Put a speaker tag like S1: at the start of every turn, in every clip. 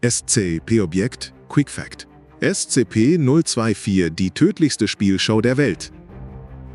S1: SCP-Objekt Quick Fact: SCP-024, die tödlichste Spielshow der Welt.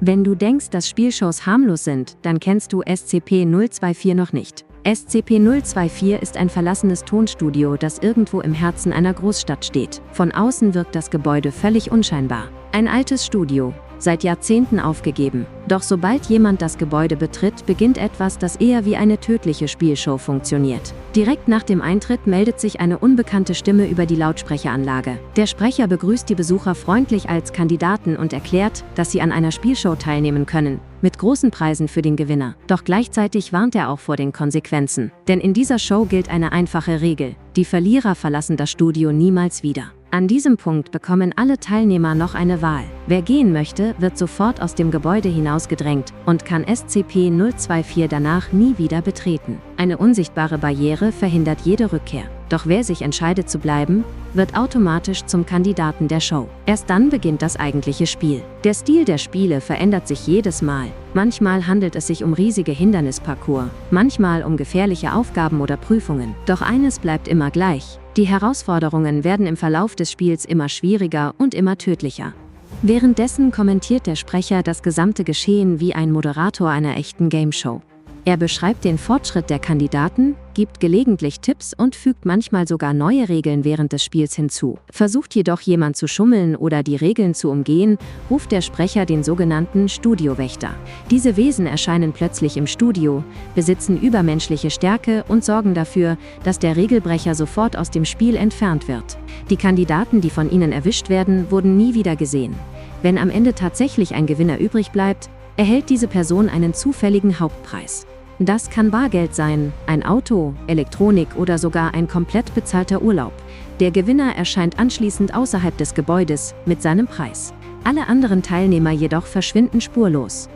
S2: Wenn du denkst, dass Spielshows harmlos sind, dann kennst du SCP-024 noch nicht. SCP-024 ist ein verlassenes Tonstudio, das irgendwo im Herzen einer Großstadt steht. Von außen wirkt das Gebäude völlig unscheinbar. Ein altes Studio, seit Jahrzehnten aufgegeben. Doch sobald jemand das Gebäude betritt, beginnt etwas, das eher wie eine tödliche Spielshow funktioniert. Direkt nach dem Eintritt meldet sich eine unbekannte Stimme über die Lautsprecheranlage. Der Sprecher begrüßt die Besucher freundlich als Kandidaten und erklärt, dass sie an einer Spielshow teilnehmen können, mit großen Preisen für den Gewinner. Doch gleichzeitig warnt er auch vor den Konsequenzen. Denn in dieser Show gilt eine einfache Regel: Die Verlierer verlassen das Studio niemals wieder. An diesem Punkt bekommen alle Teilnehmer noch eine Wahl. Wer gehen möchte, wird sofort aus dem Gebäude hinausgedrängt und kann SCP-024 danach nie wieder betreten. Eine unsichtbare Barriere verhindert jede Rückkehr. Doch wer sich entscheidet zu bleiben, wird automatisch zum Kandidaten der Show. Erst dann beginnt das eigentliche Spiel. Der Stil der Spiele verändert sich jedes Mal. Manchmal handelt es sich um riesige Hindernisparcours, manchmal um gefährliche Aufgaben oder Prüfungen. Doch eines bleibt immer gleich: Die Herausforderungen werden im Verlauf des Spiels immer schwieriger und immer tödlicher. Währenddessen kommentiert der Sprecher das gesamte Geschehen wie ein Moderator einer echten Gameshow. Er beschreibt den Fortschritt der Kandidaten, gibt gelegentlich Tipps und fügt manchmal sogar neue Regeln während des Spiels hinzu. Versucht jedoch jemand zu schummeln oder die Regeln zu umgehen, ruft der Sprecher den sogenannten Studiowächter. Diese Wesen erscheinen plötzlich im Studio, besitzen übermenschliche Stärke und sorgen dafür, dass der Regelbrecher sofort aus dem Spiel entfernt wird. Die Kandidaten, die von ihnen erwischt werden, wurden nie wieder gesehen. Wenn am Ende tatsächlich ein Gewinner übrig bleibt, erhält diese Person einen zufälligen Hauptpreis. Das kann Bargeld sein, ein Auto, Elektronik oder sogar ein komplett bezahlter Urlaub. Der Gewinner erscheint anschließend außerhalb des Gebäudes mit seinem Preis. Alle anderen Teilnehmer jedoch verschwinden spurlos.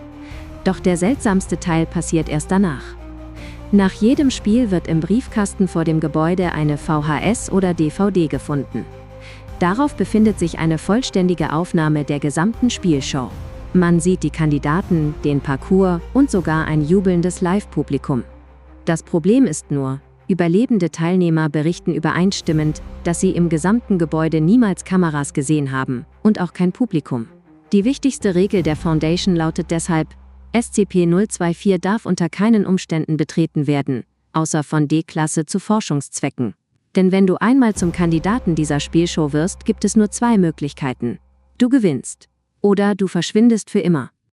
S2: Doch der seltsamste Teil passiert erst danach. Nach jedem Spiel wird im Briefkasten vor dem Gebäude eine VHS oder DVD gefunden. Darauf befindet sich eine vollständige Aufnahme der gesamten Spielshow. Man sieht die Kandidaten, den Parcours und sogar ein jubelndes Live-Publikum. Das Problem ist nur: Überlebende Teilnehmer berichten übereinstimmend, dass sie im gesamten Gebäude niemals Kameras gesehen haben und auch kein Publikum. Die wichtigste Regel der Foundation lautet deshalb: SCP-024 darf unter keinen Umständen betreten werden, außer von D-Klasse zu Forschungszwecken. Denn wenn du einmal zum Kandidaten dieser Spielshow wirst, gibt es nur zwei Möglichkeiten: Du gewinnst oder du verschwindest für immer.